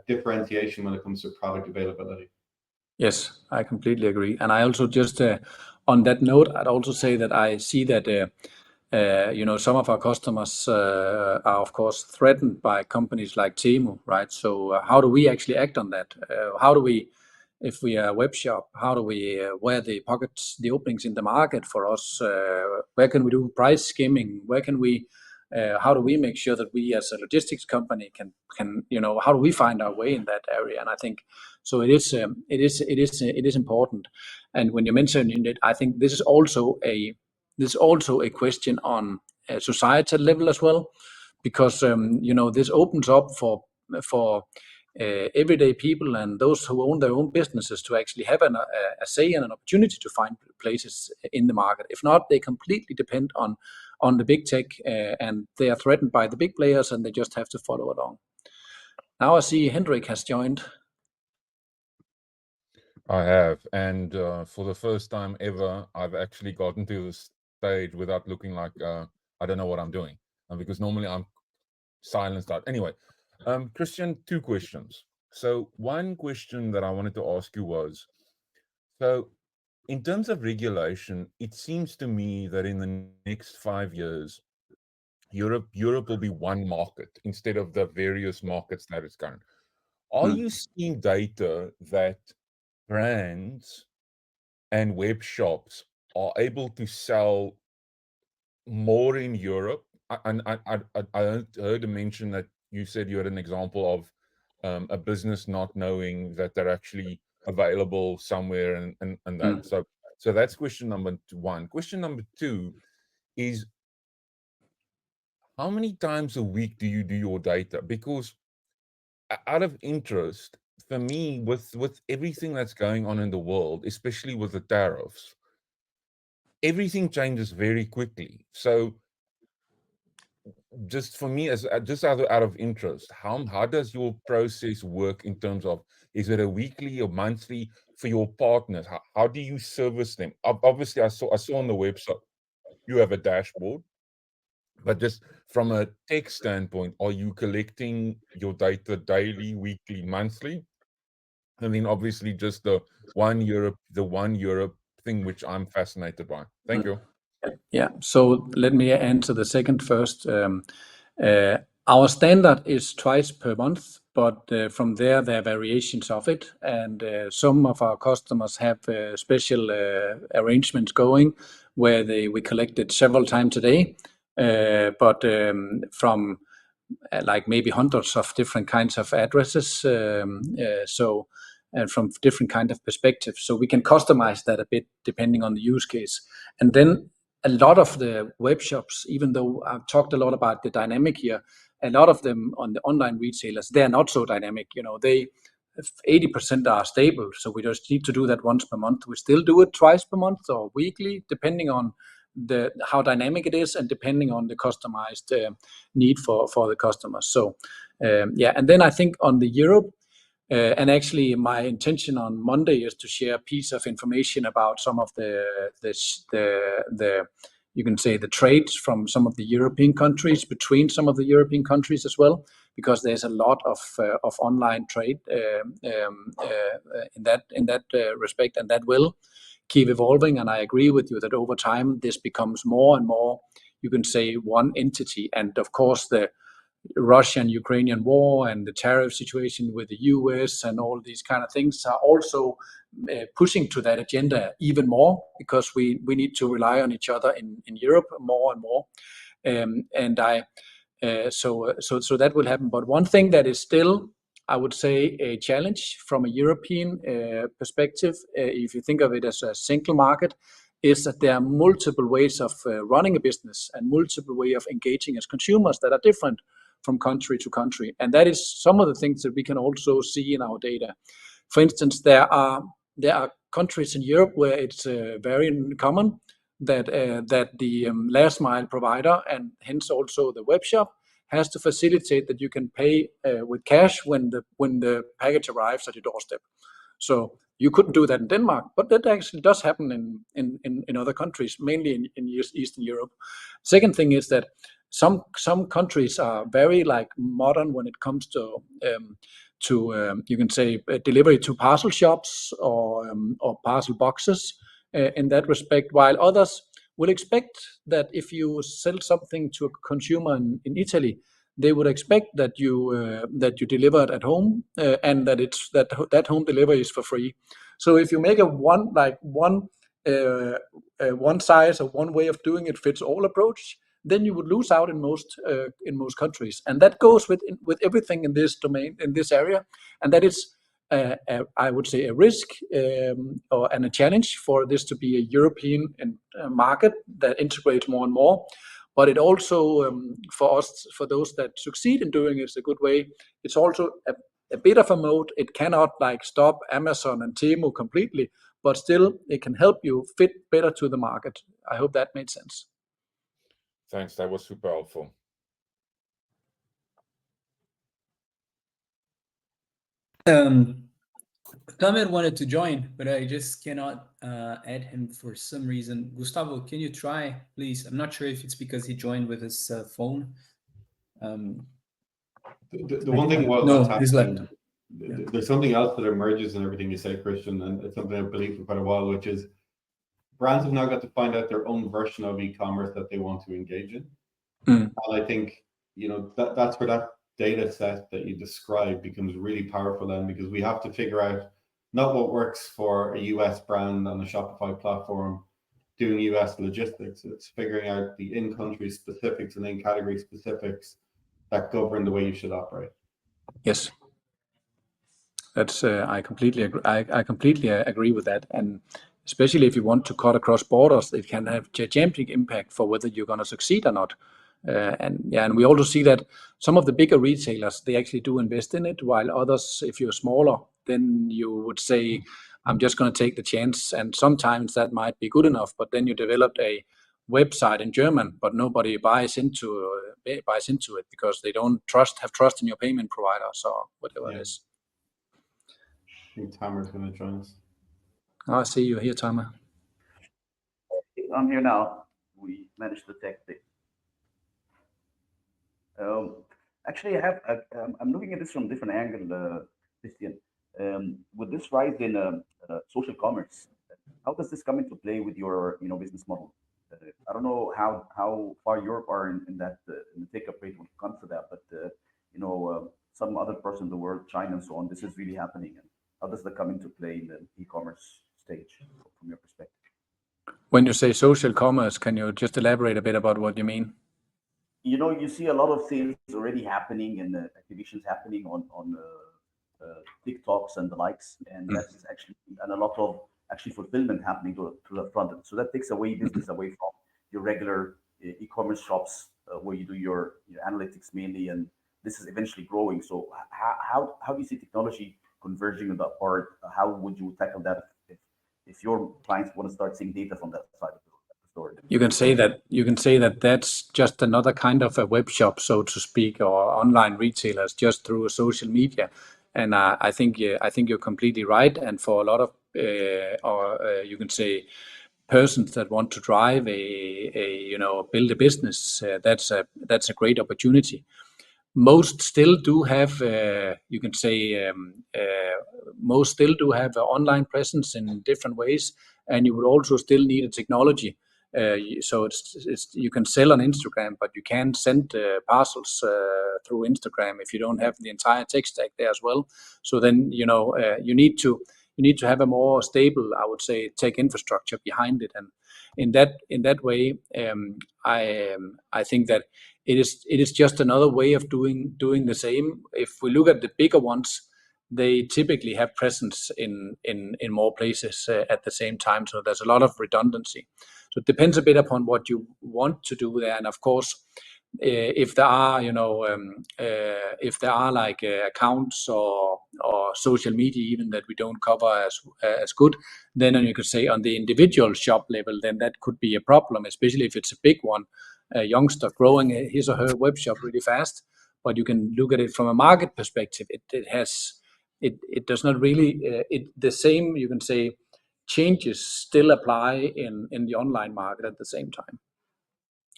differentiation when it comes to product availability. Yes, I completely agree. And I also just, on that note, I'd also say that I see that, some of our customers are, of course, threatened by companies like Temu, right? So how do we actually act on that? How do we, if we are a web shop, how do we, where the pockets, the openings in the market for us? Where can we do price skimming? Where can we, how do we make sure that we as a logistics company can, how do we find our way in that area? And I think, so it is important. And when you mention it, I think this is also a question on a societal level as well, because this opens up for everyday people and those who own their own businesses to actually have a say and an opportunity to find places in the market. If not, they completely depend on the big tech, and they are threatened by the big players, and they just have to follow along. Now I see Hendrik has joined. I have, and for the first time ever, I've actually gotten to the stage without looking like I don't know what I'm doing, because normally I'm silenced out. Anyway, Kristian, 2 questions. So one question that I wanted to ask you was, so in terms of regulation, it seems to me that in the next 5 years, Europe will be one market instead of the various markets that it's current. Are you seeing data that brands and web shops are able to sell more in Europe? I heard a mention that you said you had an example of a business not knowing that they're actually available somewhere and that. So that's question number 1. Question number 2 is, how many times a week do you do your data? Because out of interest, for me, with everything that's going on in the world, especially with the tariffs, everything changes very quickly. So just for me, as just out of interest, how does your process work in terms of, is it a weekly or monthly for your partners? How do you service them? Obviously, I saw on the website you have a dashboard, but just from a tech standpoint, are you collecting your data daily, weekly, monthly? And then obviously just the one Europe thing, which I'm fascinated by. Thank you. Yeah, so let me answer the second first. Our standard is twice per month, but from there are variations of it. And some of our customers have special arrangements going where we collect it several times a day, but from like maybe hundreds of different kinds of addresses. And from different kind of perspectives. So we can customize that a bit depending on the use case. And then a lot of the web shops, even though I've talked a lot about the dynamic here, a lot of them on the online retailers, they're not so dynamic. 80% are stable. So we just need to do that once per month. We still do it twice per month or weekly, depending on how dynamic it is and depending on the customized need for the customers. So and then I think on the Europe, and actually my intention on Monday is to share a piece of information about some of the you can say the trades from some of the European countries, between some of the European countries as well, because there's a lot of online trade in that respect, and that will keep evolving. And I agree with you that over time this becomes more and more, you can say, one entity. And of course the Russian-Ukrainian war and the tariff situation with the US and all these kind of things are also pushing to that agenda even more, because we need to rely on each other in Europe more and more. So that will happen. But one thing that is still, I would say, a challenge from a European perspective, if you think of it as a single market, is that there are multiple ways of running a business and multiple ways of engaging as consumers that are different from country to country. And that is some of the things that we can also see in our data. For instance, there are countries in Europe where it's very common that the last mile provider, and hence also the web shop, has to facilitate that you can pay with cash when the package arrives at your doorstep. So you couldn't do that in Denmark, but that actually does happen in other countries, mainly in Eastern Europe. Second thing is that some countries are very like modern when it comes to you can say delivery to parcel shops or parcel boxes in that respect, while others will expect that if you sell something to a consumer in Italy, they would expect that you deliver it at home and that home delivery is for free. So if you make one size or one way of doing it fits all approach, then you would lose out in most countries, and that goes with everything in this domain, in this area, and that is I would say a risk and a challenge for this to be a European market that integrates more and more. But it also for us, for those that succeed in doing it a good way, it's also a bit of a moat. It cannot like stop Amazon and Temu completely, but still it can help you fit better to the market. I hope that made sense. Thanks, that was super helpful. Tamer wanted to join, but I just cannot add him for some reason. Gustavo, can you try, please? I'm not sure if it's because he joined with his phone. The one thing his laptop. There's something else that emerges in everything you say, Kristian, and it's something I've believed for quite a while, which is brands have now got to find out their own version of e-commerce that they want to engage in. And I think, that's where that data set that you described becomes really powerful then, because we have to figure out not what works for a US brand on a Shopify platform doing US logistics. It's figuring out the in-country specifics and in-category specifics that govern the way you should operate. Yes, that's I completely agree with that, and especially if you want to cut across borders, it can have gigantic impact for whether you're going to succeed or not. And we also see that some of the bigger retailers, they actually do invest in it, while others, if you're smaller, then you would say, I'm just going to take the chance. And sometimes that might be good enough, but then you developed a website in German, but nobody buys into it because they don't have trust in your payment providers or whatever it is. I think Tamer's going to join us. Oh, I see you here, Tamer. I'm here now. We managed to take it. Actually, I'm looking at this from a different angle, Kristian. With this rise in social commerce, how does this come into play with your business model? I don't know how far Europe are in that in the take-up rate when it comes to that, but some other parts of the world, China and so on, this is really happening. And how does that come into play in the e-commerce stage from your perspective? When you say social commerce, can you just elaborate a bit about what you mean? You see a lot of things already happening and activations happening on TikToks and the likes, and that's actually a lot of fulfillment happening to the front end. So that takes away business away from your regular e-commerce shops where you do your analytics mainly, and this is eventually growing. So how do you see technology converging on that part? How would you tackle that if your clients want to start seeing data from that side of the story? You can say that that's just another kind of a web shop, so to speak, or online retailers just through social media. And I think you're completely right. And for a lot of you can say persons that want to drive build a business, that's a great opportunity. Most still do have most still do have an online presence in different ways, and you would also still need a technology. So it's you can sell on Instagram, but you can't send parcels through Instagram if you don't have the entire tech stack there as well. So then you need to have a more stable, I would say, tech infrastructure behind it. And in that way, I think that it is just another way of doing the same. If we look at the bigger ones, they typically have presence in more places at the same time. So there's a lot of redundancy. So it depends a bit upon what you want to do there. And of course, if there are, if there are like accounts or social media even that we don't cover as good, then you could say on the individual shop level, then that could be a problem, especially if it's a big one, a youngster growing his or her web shop really fast. But you can look at it from a market perspective. It does not really the same, you can say, changes still apply in the online market at the same time.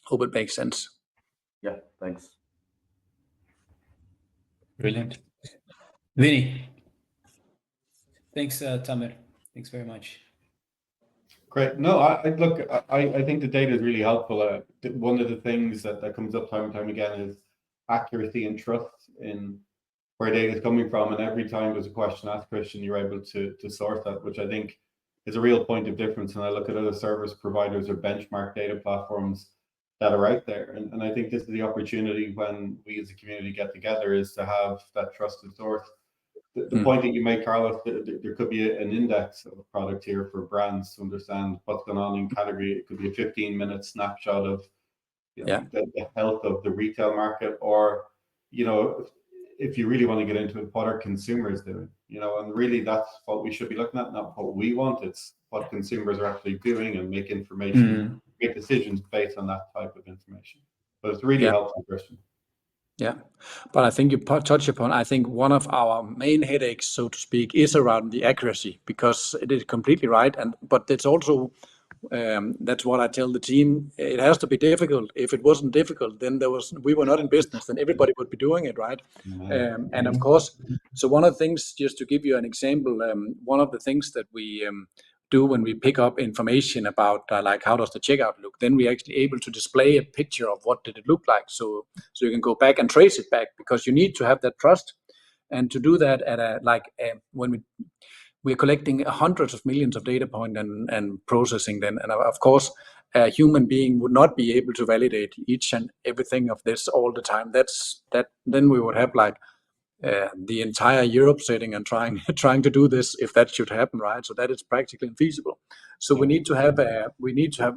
Hope it makes sense. Yeah, thanks. Brilliant. Vinny. Thanks, Tamer. Thanks very much. Great. No, I think the data is really helpful. One of the things that comes up time and time again is accuracy and trust in where data is coming from. And every time there's a question asked, Kristian, you're able to source that, which I think is a real point of difference. And I look at other service providers or benchmark data platforms that are out there. And I think this is the opportunity when we as a community get together, is to have that trusted source. The point that you make, Carlos, there could be an index of product here for brands to understand what's going on in category. It could be a 15-minute snapshot of the health of the retail market, or if you really want to get into it, what are consumers doing? And really that's what we should be looking at, not what we want. It's what consumers are actually doing, and make decisions based on that type of information. But it's really helpful, Kristian. Yeah, but I think you touch upon, I think one of our main headaches, so to speak, is around the accuracy, because it is completely right. But it's also, that's what I tell the team. It has to be difficult. If it wasn't difficult, then we were not in business, then everybody would be doing it, right? And of course, so one of the things, just to give you an example, one of the things that we do when we pick up information about like how does the checkout look, then we're actually able to display a picture of what did it look like, so you can go back and trace it back, because you need to have that trust. And to do that at when we're collecting hundreds of millions of data points and processing them, and of course a human being would not be able to validate each and everything of this all the time. Then we would have like the entire Europe sitting and trying to do this, if that should happen, right? So that is practically infeasible. So we need to have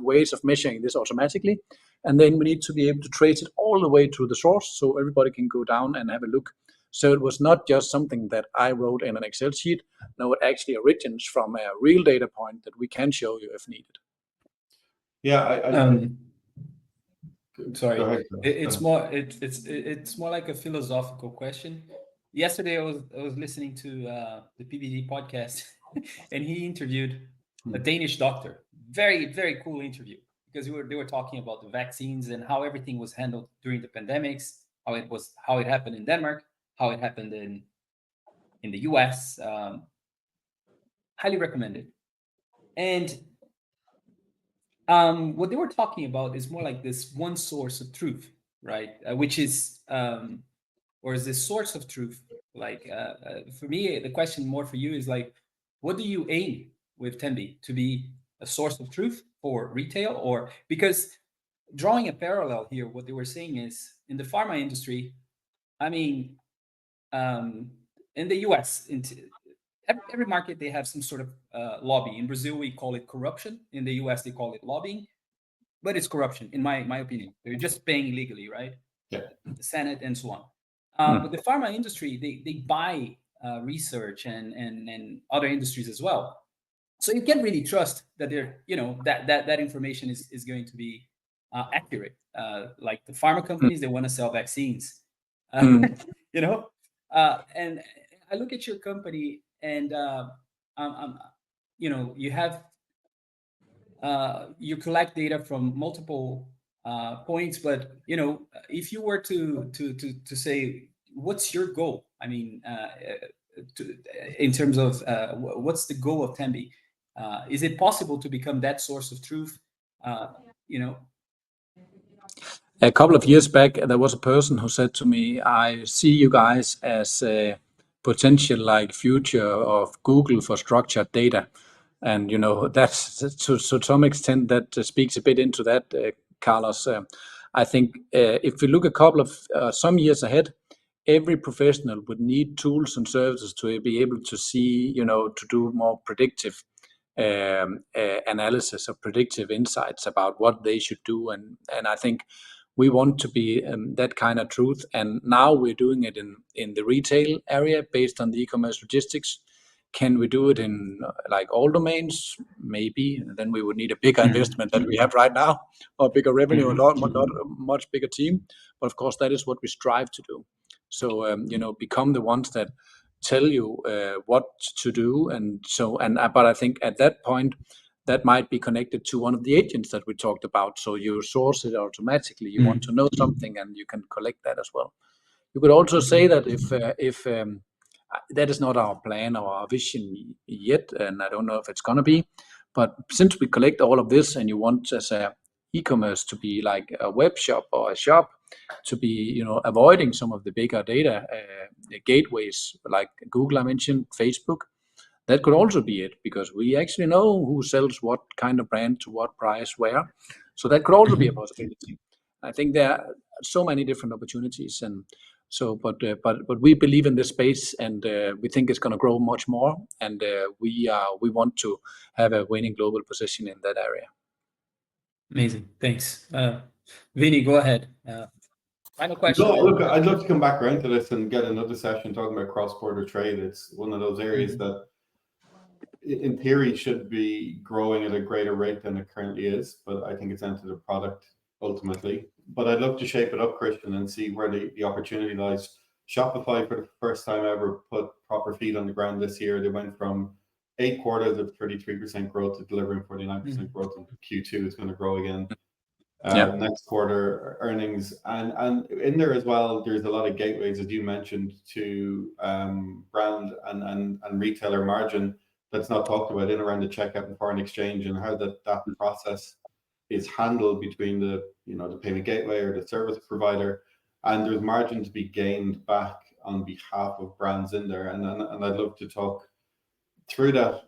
ways of measuring this automatically, and then we need to be able to trace it all the way to the source, so everybody can go down and have a look. So it was not just something that I wrote in an Excel sheet. No, it actually originates from a real data point that we can show you if needed. Yeah, sorry. Go ahead. It's more like a philosophical question. Yesterday I was listening to the PBD podcast, and he interviewed a Danish doctor. Very, very cool interview, because they were talking about the vaccines and how everything was handled during the pandemics, how it happened in Denmark, how it happened in the US. Highly recommended. And what they were talking about is more like this one source of truth, right? Which is, or is this source of truth? Like, for me, the question more for you is like, what do you aim with Tembi? To be a source of truth for retail? Or, because drawing a parallel here, what they were saying is, in the pharma industry, I mean, in the US, every market, they have some sort of lobby. In Brazil, we call it corruption. In the US, they call it lobbying. But it's corruption, in my opinion. They're just paying illegally, right? Yeah. The Senate and so on. But the pharma industry, they buy research and other industries as well. So you can really trust that they're, that information is going to be accurate. Like the pharma companies, they want to sell vaccines. And I look at your company, and you have you collect data from multiple points, but if you were to say, what's your goal? I mean, in terms of what's the goal of Tembi? Is it possible to become that source of truth? A couple of years back, there was a person who said to me, I see you guys as a potential like future of Google for structured data. And, that's to some extent that speaks a bit into that, Carlos. I think if we look a couple of some years ahead, every professional would need tools and services to be able to see, to do more predictive analysis or predictive insights about what they should do. And I think We want to be that kind of truth, and now we're doing it in the retail area based on the e-commerce logistics. Can we do it in like all domains? Maybe. Then we would need a bigger investment than we have right now, or bigger revenue, not a much bigger team. But of course, that is what we strive to do. So become the ones that tell you what to do, but I think at that point that might be connected to one of the agents that we talked about. So you source it automatically. You want to know something, and you can collect that as well. You could also say that if that is not our plan or our vision yet, and I don't know if it's gonna be, but since we collect all of this, and you want as a e-commerce to be like a web shop or a shop, to be avoiding some of the bigger data gateways like Google I mentioned, Facebook. That could also be it, because we actually know who sells what kind of brand to what price where. So that could also be a possibility. I think there are so many different opportunities, and so but we believe in this space, and we think it's going to grow much more, and we want to have a winning global position in that area. Amazing, thanks. Vinny, go ahead. Final question. No, look, I'd love to come back around to this and get another session talking about cross-border trade. It's one of those areas that in theory should be growing at a greater rate than it currently is, but I think it's down to the product ultimately. But I'd love to shape it up, Kristian, and see where the opportunity lies. Shopify, for the first time ever, put proper feet on the ground this year. They went from 8 quarters of 33% growth to delivering 49% growth in Q2. It's going to grow again next quarter earnings, and in there as well, there's a lot of gateways, as you mentioned, to brand and retailer margin that's not talked about in around the checkout and foreign exchange, and how that process is handled between the payment gateway or the service provider, and there's margin to be gained back on behalf of brands in there, and I'd love to talk through that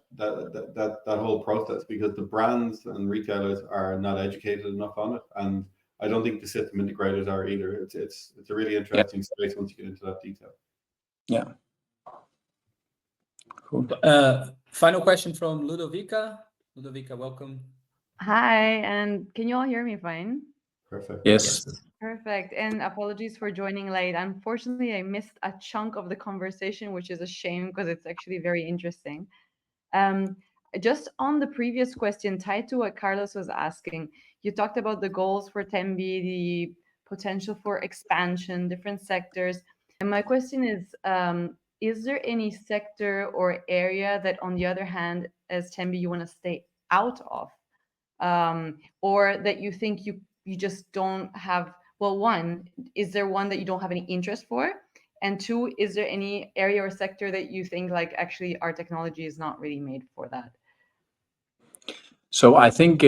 whole process, because the brands and retailers are not educated enough on it, and I don't think the system integrators are either. It's a really interesting space once you get into that detail. Yeah. Cool. Final question from Ludovica. Ludovica, welcome. Hi, and can you all hear me fine? Perfect. Yes. Perfect. And apologies for joining late. Unfortunately, I missed a chunk of the conversation, which is a shame because it's actually very interesting. Just on the previous question, tied to what Carlos was asking, you talked about the goals for Tembi, the potential for expansion, different sectors. And my question is there any sector or area that, on the other hand, as Tembi, you want to stay out of? Or that you think you just don't have, well, one, is there one that you don't have any interest for? And two, is there any area or sector that you think like actually our technology is not really made for that? So I think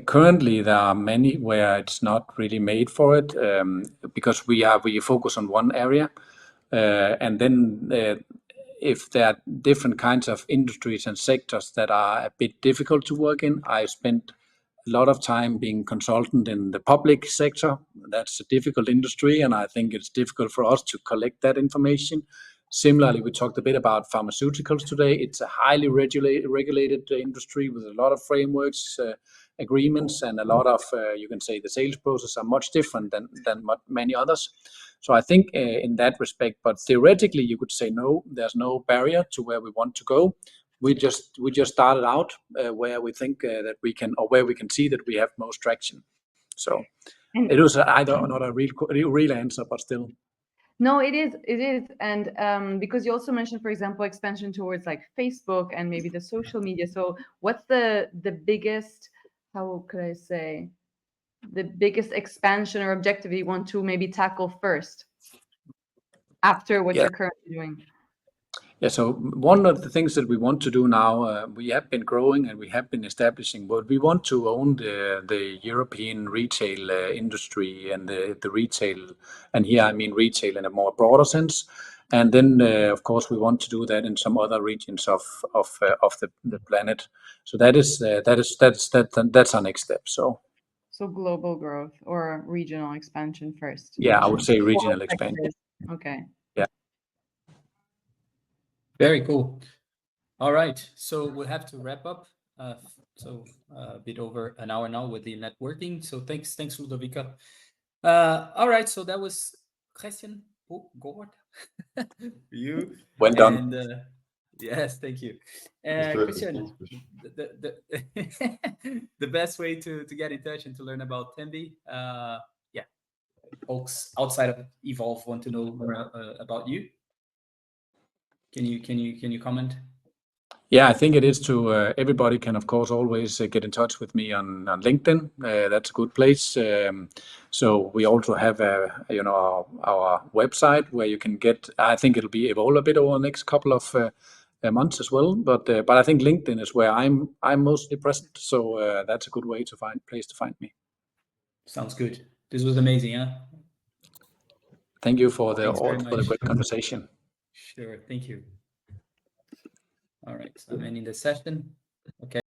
currently there are many where it's not really made for it, because we focus on one area, and then if there are different kinds of industries and sectors that are a bit difficult to work in. I spent a lot of time being consultant in the public sector. That's a difficult industry, and I think it's difficult for us to collect that information. Similarly, we talked a bit about pharmaceuticals today. It's a highly regulated industry with a lot of frameworks, agreements, and a lot of, you can say, the sales process are much different than many others. So I think in that respect, but theoretically, you could say no, there's no barrier to where we want to go. We just started out where we think that we can, or where we can see that we have most traction. So it was either not a real answer, but still. No, it is. And because you also mentioned, for example, expansion towards like Facebook and maybe the social media. So what's the biggest, how could I say, the biggest expansion or objective you want to maybe tackle first after what you're currently doing? Yeah, so one of the things that we want to do now, we have been growing and we have been establishing, but we want to own the European retail industry and the retail, and here I mean retail in a more broader sense. And then, of course, we want to do that in some other regions of the planet. So that's our next step. So global growth or regional expansion first? Yeah, I would say regional expansion. Okay. Yeah. Very cool. All right, so we'll have to wrap up. So a bit over an hour now with the networking. So thanks Ludovica. All right, so that was Kristian Puugaard. You Well done. and yes, thank you. That's terrific. Kristian, Thanks, Kristian. the best way to get in touch and to learn about Tembi, yeah, folks outside of Evolve want to know more about you. Can you comment? Yeah, I think it is to everybody can of course always get in touch with me on LinkedIn. That's a good place. So we also have our website where you can get. I think it'll be evolve a bit over the next couple of months as well. But I think LinkedIn is where I'm mostly present. So that's a good way to find me. Sounds good. This was amazing, huh? Thank you for the Thanks very much. great conversation. Sure, thank you. All right, so I'm ending the session. Okay.